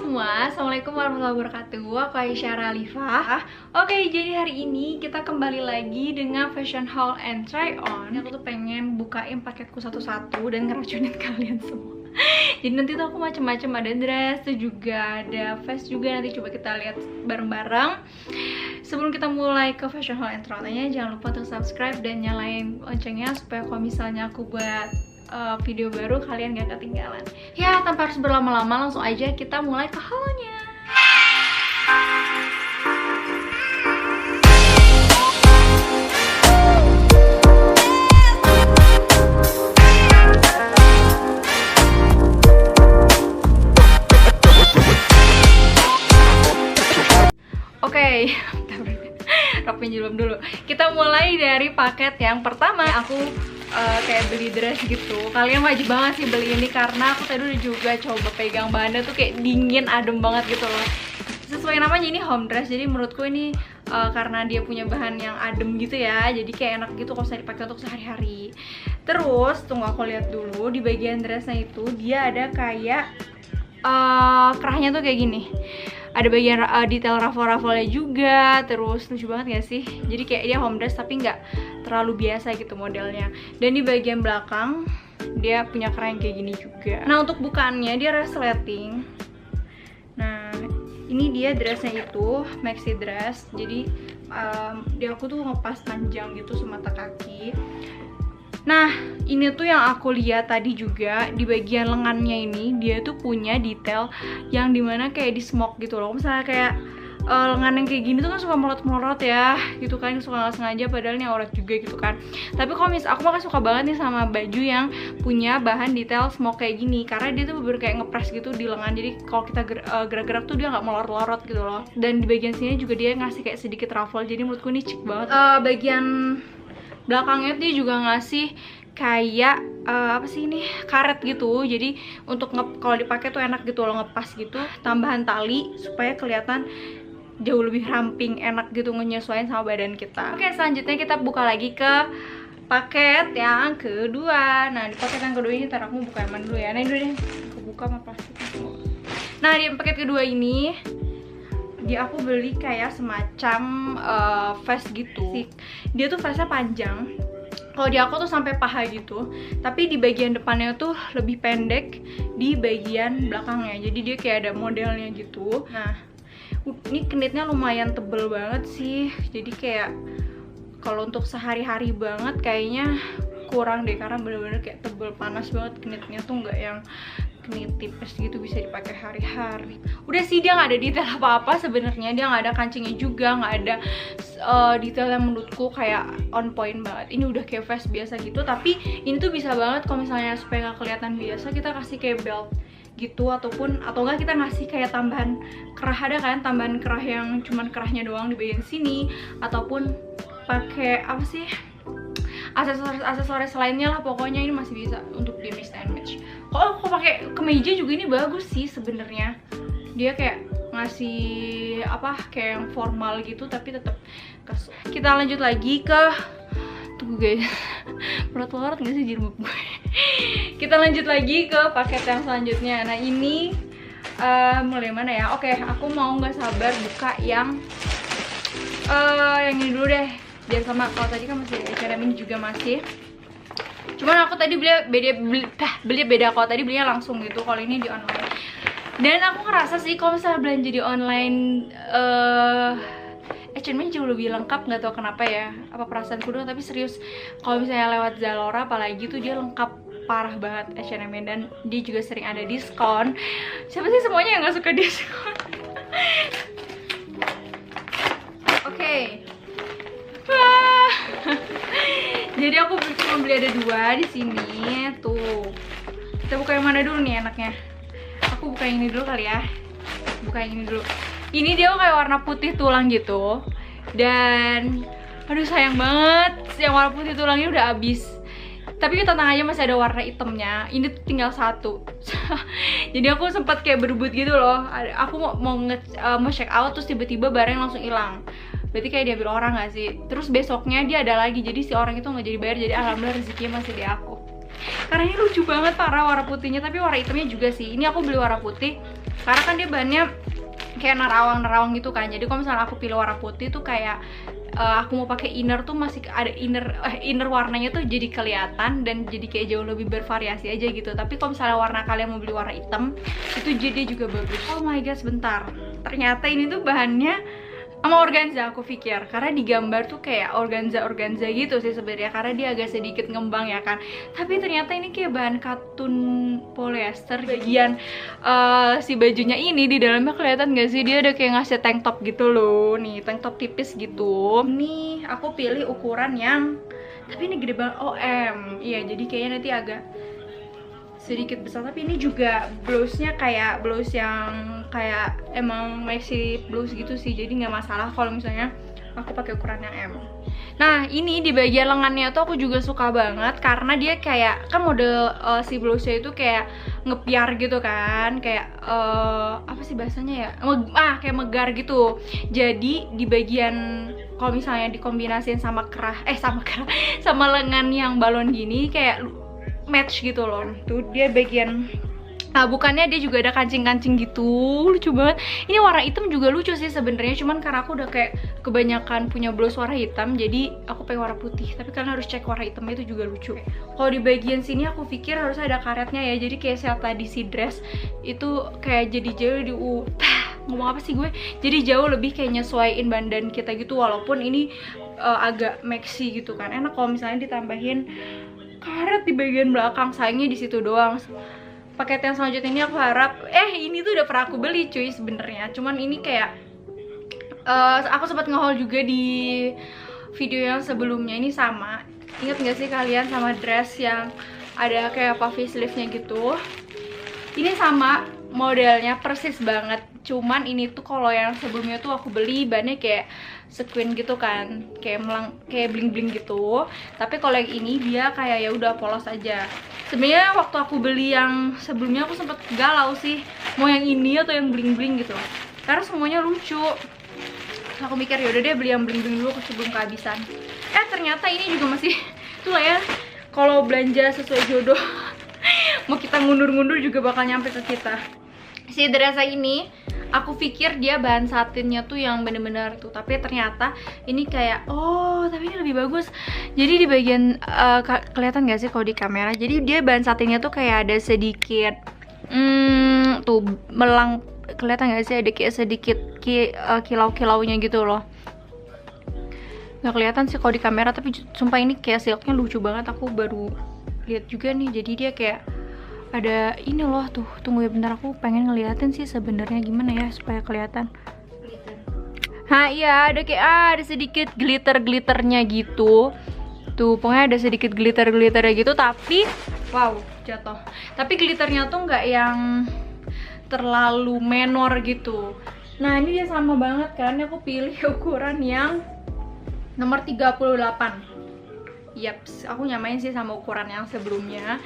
semua, Assalamualaikum warahmatullahi wabarakatuh. Aku Aisyah Ralifah. Oke, jadi hari ini kita kembali lagi dengan fashion haul and try on. Aku tuh pengen bukain paketku satu-satu dan ngeracunin kalian semua. Jadi nanti tuh aku macam-macam, ada dress, tuh juga ada vest juga. Nanti coba kita lihat bareng-bareng. Sebelum kita mulai ke fashion haul and try on-nya, jangan lupa untuk subscribe dan nyalain loncengnya supaya kalau misalnya aku buat video baru kalian gak ketinggalan. Ya, tanpa harus berlama-lama, langsung aja kita mulai ke haulnya. Oke, rok pinjam dulu. Kita mulai dari paket yang pertama. Aku kayak beli dress gitu. Kalian wajib banget sih beli ini karena aku tadi udah juga coba pegang bahannya tuh kayak dingin, adem banget gitu loh. Sesuai namanya, ini home dress. Jadi menurutku ini karena dia punya bahan yang adem gitu ya, jadi kayak enak gitu kalau bisa dipakai untuk sehari-hari. Terus tunggu aku lihat dulu di bagian dressnya itu dia ada kayak kerahnya tuh kayak gini. Ada bagian detail ruffle-ruffle-nya juga. Terus lucu banget gak sih? Jadi kayak dia home dress tapi nggak terlalu biasa gitu modelnya. Dan di bagian belakang dia punya kerah yang kayak gini juga. Nah, untuk bukaannya dia resleting. Nah, ini dia dressnya itu maxi dress. Jadi dia aku tuh ngepas panjang gitu semata kaki. Nah, ini tuh yang aku lihat tadi juga di bagian lengannya ini dia tuh punya detail yang dimana kayak di smoke gitu loh. Misalnya kayak lengan yang kayak gini tuh kan suka melorot-melorot ya gitu kan, suka nggak sengaja padahal ini aurat juga gitu kan. Tapi kalau aku malah suka banget nih sama baju yang punya bahan detail smoke kayak gini karena dia tuh bener kayak ngepres gitu di lengan, jadi kalau kita gerak-gerak tuh dia nggak melorot-melorot gitu loh. Dan di bagian sini juga dia ngasih kayak sedikit ruffle, jadi menurutku ini chic banget. Bagian belakangnya dia juga ngasih kayak apa sih ini, karet gitu. Jadi untuk kalau dipakai tuh enak gitu loh, ngepas gitu. Tambahan tali supaya kelihatan jauh lebih ramping, enak gitu nyesuaiin sama badan kita. Oke, selanjutnya kita buka lagi ke paket yang kedua. Nah, di paket yang kedua ini ntar aku buka yang mana dulu ya. Nah, ini dulu deh, aku buka sama plastik. Nah, di paket kedua ini aku beli kayak semacam vest gitu. Dia tuh vestnya panjang. Kalau di aku tuh sampai paha gitu, tapi di bagian depannya tuh lebih pendek di bagian belakangnya. Jadi dia kayak ada modelnya gitu. Nah, ini knitnya lumayan tebel banget sih. Jadi kayak kalau untuk sehari-hari banget kayaknya kurang deh, karena bener-bener kayak tebel, panas banget knitnya tuh, nggak yang knit tipis gitu, bisa dipakai hari-hari. Udah sih, dia nggak ada detail apa-apa sebenarnya, dia nggak ada kancingnya juga, nggak ada detail yang menurutku kayak on point banget. Ini udah kayak vest biasa gitu, tapi ini tuh bisa banget kalau misalnya supaya nggak kelihatan biasa kita kasih kayak belt gitu, atau enggak kita ngasih kayak tambahan kerah. Ada kan tambahan kerah yang cuman kerahnya doang di bagian sini, ataupun pakai apa sih, aksesoris lainnya lah. Pokoknya ini masih bisa untuk di mix and match. Kalau aku pakai kemeja juga ini bagus sih sebenarnya. Dia kayak ngasih apa, kayak yang formal gitu tapi tetap casual. Kita lanjut lagi ke, tunggu guys, pelot-pelot nggak sih jilbab gue? Kita lanjut lagi ke paket yang selanjutnya. Nah, ini mulai mana ya? Oke, aku mau nggak sabar buka yang ini dulu deh. Biar sama, kalau tadi kan masih H&M, ini juga masih. Cuman aku tadi beli beda. Kalau tadi belinya langsung gitu, kalau ini di online. Dan aku ngerasa sih kalau misalnya belanja di online H&M jauh lebih lengkap, nggak tahu kenapa ya, apa perasaanku doang, tapi serius kalau misalnya lewat Zalora apalagi tuh dia lengkap parah banget H&M, dan dia juga sering ada diskon. Siapa sih semuanya yang nggak suka diskon? Oke. Jadi aku cuma beli ada dua di sini tuh. Kita buka yang mana dulu nih enaknya? Aku buka yang ini dulu kali ya. Buka yang ini dulu. Ini dia kayak warna putih tulang gitu. Dan aduh sayang banget, yang warna putih tulangnya udah habis. Tapi tenang aja, masih ada warna hitamnya. Ini tuh tinggal satu. Jadi aku sempat kayak berebut gitu loh. Aku mau check out, terus tiba-tiba barang langsung hilang. Berarti kayak diambil orang gak sih? Terus besoknya dia ada lagi, jadi si orang itu nggak jadi bayar. Jadi alhamdulillah rezekinya masih di aku. Karena ini lucu banget parah warna putihnya, tapi warna hitamnya juga sih. Ini aku beli warna putih karena kan dia bahannya kayak nerawang gitu kan. Jadi kalau misalnya aku pilih warna putih tuh kayak aku mau pakai inner tuh masih ada inner warnanya tuh jadi kelihatan dan jadi kayak jauh lebih bervariasi aja gitu. Tapi kalau misalnya warna kalian mau beli warna hitam itu jadi juga bagus. Oh my god, sebentar, ternyata ini tuh bahannya sama organza aku pikir, karena di gambar tuh kayak organza gitu sih sebenarnya, karena dia agak sedikit ngembang ya kan. Tapi ternyata ini kayak bahan katun polyester. Bagian si bajunya ini di dalamnya kelihatan gak sih, dia ada kayak ngasih tank top gitu loh. Nih tank top tipis gitu. Ini aku pilih ukuran yang, tapi ini gede banget, OM. Iya, jadi kayaknya nanti agak sedikit besar. Tapi ini juga blouse-nya kayak blouse yang kayak emang maxi blouse gitu sih, jadi nggak masalah kalau misalnya aku pakai ukuran yang M. Nah ini di bagian lengannya tuh aku juga suka banget karena dia kayak kan model si blouse-nya itu kayak ngepiar gitu kan, kayak apa sih bahasanya ya, kayak megar gitu. Jadi di bagian kalau misalnya dikombinasiin sama sama lengan yang balon gini kayak match gitu loh. Tuh dia bagian bukannya dia juga ada kancing-kancing gitu, lucu banget. Ini warna hitam juga lucu sih sebenarnya, cuman karena aku udah kayak kebanyakan punya blouse warna hitam, jadi aku pengen warna putih. Tapi kalian harus cek warna hitamnya, itu juga lucu. Kalau di bagian sini aku pikir harus ada karetnya ya, jadi kayak saya tadi si dress itu kayak jadi jauh ngomong apa sih gue? Jadi jauh lebih kayak nyesuaiin badan kita gitu, walaupun ini agak maxi gitu kan. Enak kalau misalnya ditambahin karet di bagian belakang, sayangnya di situ doang. Paket yang selanjutnya ini aku harap, ini tuh udah pernah aku beli cuy sebenarnya, cuman ini kayak aku sempat nge-haul juga di video yang sebelumnya. Ini sama, ingat nggak sih kalian sama dress yang ada kayak puffy sleeve-nya gitu? Ini sama modelnya persis banget, cuman ini tuh kalau yang sebelumnya tuh aku beli bahannya kayak sequin gitu kan, kayak bling-bling gitu. Tapi kalau yang ini dia kayak ya udah polos aja. Sebenarnya waktu aku beli yang sebelumnya aku sempet galau sih mau yang ini atau yang bling-bling gitu, karena semuanya lucu. Terus aku mikir yaudah deh beli yang bling-bling dulu sebelum kehabisan. Ternyata ini juga masih tuh lah ya, kalau belanja sesuai jodoh mau kita ngundur-ngundur juga bakal nyampe ke kita. Si dressa ini aku pikir dia bahan satinnya tuh yang bener-bener tuh, tapi ternyata ini kayak tapi ini lebih bagus. Jadi di bagian kelihatan gak sih kalau di kamera, jadi dia bahan satinnya tuh kayak ada sedikit tuh melang, kelihatan gak sih, ada kayak sedikit kilau-kilaunya gitu loh. Gak kelihatan sih kalau di kamera, tapi sumpah ini kayak silknya lucu banget. Aku baru lihat juga nih, jadi dia kayak ada ini loh. Tuh tunggu ya bentar, aku pengen ngeliatin sih sebenarnya gimana ya supaya kelihatan. Iya ada kayak ada sedikit glitternya gitu. Tuh pokoknya ada sedikit glitternya gitu, tapi wow jatuh. Tapi glitternya tuh nggak yang terlalu menor gitu. Nah ini dia sama banget kan, aku pilih ukuran yang nomor 38. Yaps, aku nyamain sih sama ukuran yang sebelumnya.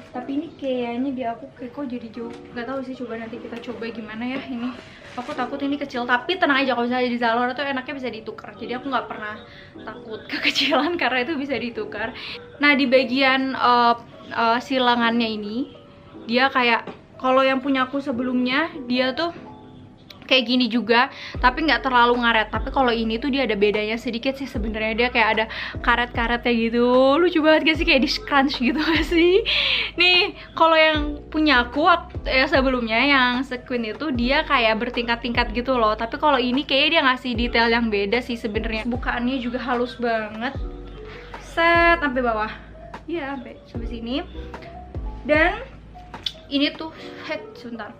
Tapi ini kayaknya di aku kayak kok jadi jauh, nggak tahu sih, coba nanti kita coba gimana ya. Ini aku takut ini kecil, tapi tenang aja, kalau misalnya di Zalora tuh enaknya bisa ditukar, jadi aku nggak pernah takut kekecilan karena itu bisa ditukar. Nah di bagian silangannya ini dia kayak, kalau yang punya aku sebelumnya dia tuh kayak gini juga, tapi nggak terlalu ngaret. Tapi kalau ini tuh dia ada bedanya sedikit sih sebenarnya, dia kayak ada karet-karetnya gitu. Lucu banget gak sih, kayak di scrunch gitu gak sih? Nih kalau yang punya aku ya sebelumnya yang sequin itu dia kayak bertingkat-tingkat gitu loh. Tapi kalau ini kayaknya dia ngasih detail yang beda sih sebenarnya. Bukaannya juga halus banget, set sampai bawah, iya sampai sini. Dan ini tuh sebentar,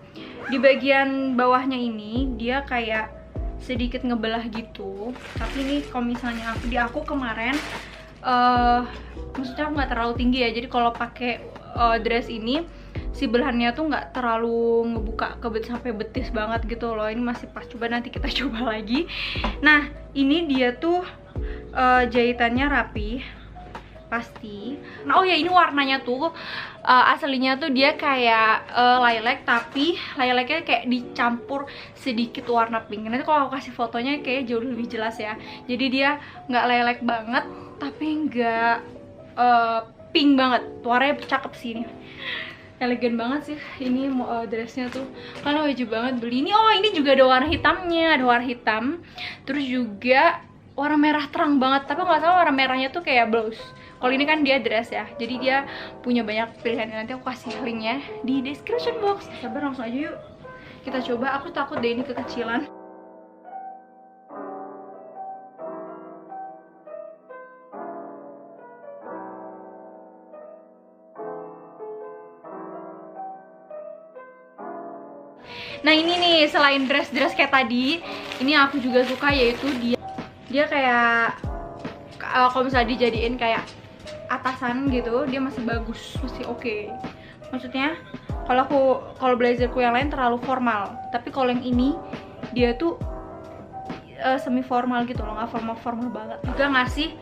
di bagian bawahnya ini dia kayak sedikit ngebelah gitu. Tapi ini kalau misalnya aku kemarin maksudnya aku nggak terlalu tinggi ya, jadi kalau pakai dress ini si belahannya tuh nggak terlalu ngebuka sampai betis banget gitu loh. Ini masih pas, coba nanti kita coba lagi. Nah ini dia tuh jahitannya rapi pasti. Nah oh ya, ini warnanya tuh aslinya tuh dia kayak lilac, tapi lilacnya kayak dicampur sedikit warna pink. Nanti kalau aku kasih fotonya kayak jauh lebih jelas ya. Jadi dia nggak lilac banget, tapi nggak pink banget. Warnanya cakep sih ini. elegan banget sih ini dressnya tuh, karena wajib banget beli ini. Oh, ini juga ada warna hitamnya, ada warna hitam, terus juga warna merah terang banget, tapi nggak salah warna merahnya tuh kayak blouse. Kalau ini kan dia dress ya, jadi dia punya banyak pilihan. Nanti aku kasih linknya di description box. Sabar, langsung aja yuk kita coba. Aku takut deh ini kekecilan. Nah ini nih, selain dress-dress kayak tadi, ini aku juga suka, yaitu dia kayak kalau misalnya dijadiin kayak atasan gitu, dia masih bagus, masih oke. Maksudnya kalau blazerku yang lain terlalu formal, tapi kalau yang ini dia tuh semi formal gitu loh, nggak formal banget. Juga ngasih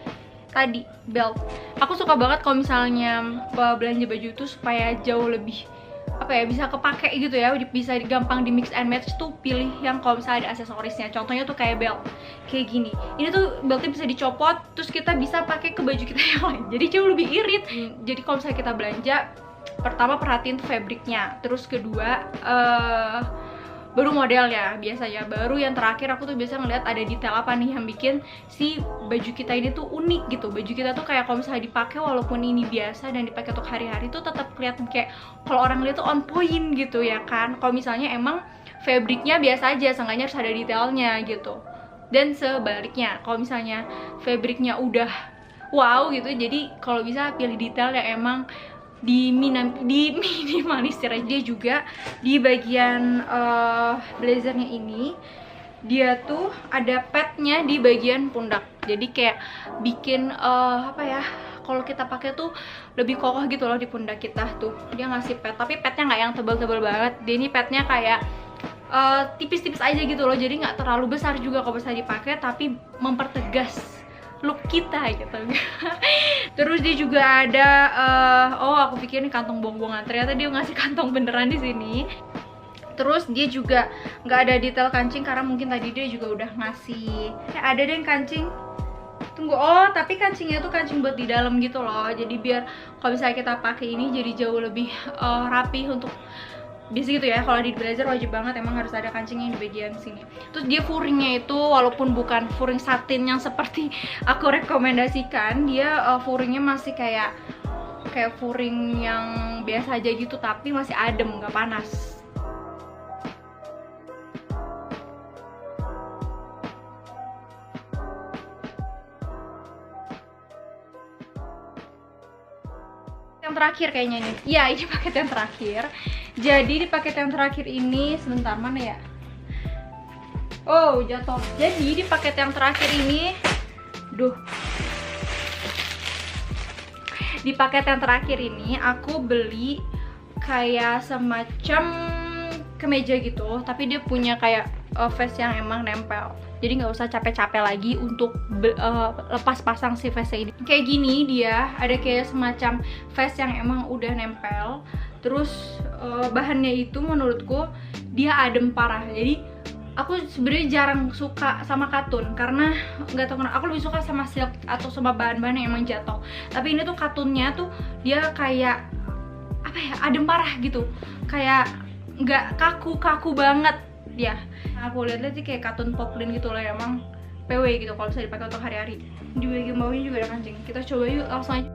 tadi belt. Aku suka banget kalau misalnya belanja baju tuh supaya jauh lebih bisa kepake gitu ya, bisa gampang di mix and match tuh, pilih yang kalau misalnya ada aksesorisnya. Contohnya tuh kayak belt kayak gini, ini tuh beltnya bisa dicopot, terus kita bisa pakai ke baju kita yang lain, jadi jauh lebih irit. Jadi kalau misalnya kita belanja, pertama perhatiin tuh fabriknya, terus kedua baru modelnya biasanya, baru yang terakhir aku tuh biasa ngeliat ada detail apa nih yang bikin si baju kita ini tuh unik gitu. Baju kita tuh kayak kalau misalnya dipakai walaupun ini biasa dan dipakai untuk hari-hari tuh tetap kelihatan kayak kalau orang lihat tuh on point gitu ya kan. Kalau misalnya emang fabriknya biasa aja, seenggaknya harus ada detailnya gitu. Dan sebaliknya, kalau misalnya fabriknya udah wow gitu, jadi kalau bisa pilih detail yang emang di minimalisir aja. Dia juga di bagian blazernya ini dia tuh ada padnya di bagian pundak, jadi kayak bikin kalau kita pakai tuh lebih kokoh gitu loh di pundak kita tuh. Dia ngasih pad, tapi padnya nggak yang tebal-tebal banget, dia ini padnya kayak tipis-tipis aja gitu loh, jadi nggak terlalu besar juga kalau bisa dipakai, tapi mempertegas look kita gitu. Terus dia juga ada oh aku pikir ini kantong buang-buangan, ternyata dia ngasih kantong beneran di sini. Terus dia juga nggak ada detail kancing karena mungkin tadi dia juga udah ngasih ada deh kancing. Tunggu, oh tapi kancingnya tuh kancing buat di dalam gitu loh, jadi biar kalau misalnya kita pakai ini jadi jauh lebih rapi untuk biasa gitu ya. Kalau di blazer wajib banget emang harus ada kancingnya di bagian sini. Terus dia furingnya itu walaupun bukan furing satin yang seperti aku rekomendasikan, dia furingnya masih kayak furing yang biasa aja gitu, tapi masih adem, nggak panas. Yang terakhir kayaknya nih, iya ini paket yang terakhir. Jadi di paket yang terakhir ini, sebentar mana ya, oh jatuh. Jadi di paket yang terakhir ini, di paket yang terakhir ini aku beli kayak semacam kemeja gitu, tapi dia punya kayak vest yang emang nempel, jadi nggak usah capek-capek lagi untuk lepas pasang si vestnya ini. Kayak gini, dia ada kayak semacam vest yang emang udah nempel. Terus bahannya itu menurutku dia adem parah. Jadi aku sebenarnya jarang suka sama katun karena nggak tahu kenapa, aku lebih suka sama silk atau sama bahan-bahan yang emang jatuh. Tapi ini tuh katunnya tuh dia kayak adem parah gitu, kayak nggak kaku banget ya. Aku lihat-lihat sih kayak katun poplin gitu loh, emang PW gitu kalau bisa dipakai untuk hari-hari. Di bagian bawahnya juga ada kancing. Kita coba yuk langsung aja.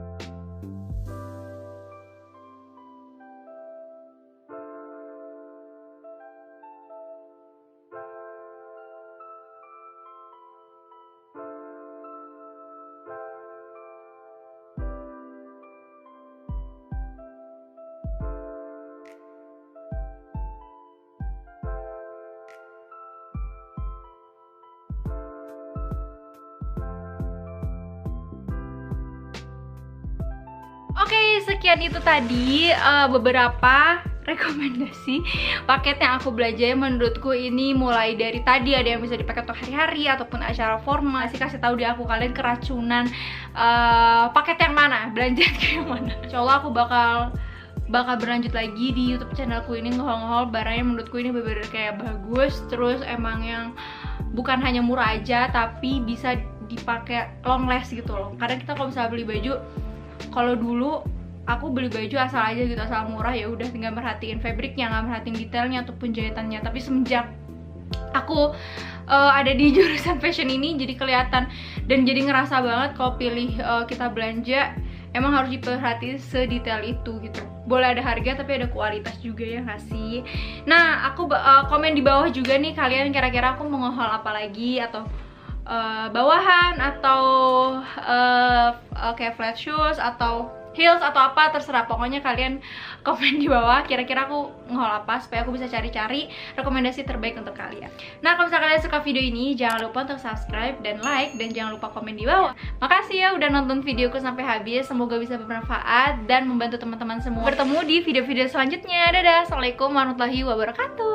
Oke, sekian itu tadi beberapa rekomendasi paket yang aku belanja. Menurutku ini mulai dari tadi ada yang bisa dipakai untuk hari-hari ataupun acara formal. Kasih tahu di aku kalian keracunan paket yang mana, belanja yang mana. Insyaallah aku bakal berlanjut lagi di YouTube channelku ini ngehaul barangnya. Menurutku ini bener-bener kayak bagus, terus emang yang bukan hanya murah aja tapi bisa dipakai long last gitu loh. Kadang kita kalau misalnya beli baju, kalau dulu aku beli baju asal aja gitu, asal murah ya udah, tinggal merhatiin fabriknya, nggak merhatiin detailnya ataupun jahitannya. Tapi semenjak aku ada di jurusan fashion ini jadi kelihatan dan jadi ngerasa banget kalau pilih kita belanja emang harus diperhatiin sedetail itu gitu. Boleh ada harga tapi ada kualitas juga ya nggak sih? Nah, aku komen di bawah juga nih kalian kira-kira aku mau nge-haul apa lagi, atau bawahan, atau kayak flat shoes atau heels atau apa, terserah. Pokoknya kalian komen di bawah kira-kira aku nge-haul apa supaya aku bisa cari-cari rekomendasi terbaik untuk kalian. Nah, kalau misalnya kalian suka video ini, jangan lupa untuk subscribe dan like, dan jangan lupa komen di bawah. Makasih ya udah nonton videoku sampai habis, semoga bisa bermanfaat dan membantu teman-teman semua. Bertemu di video-video selanjutnya. Dadah, assalamualaikum warahmatullahi wabarakatuh.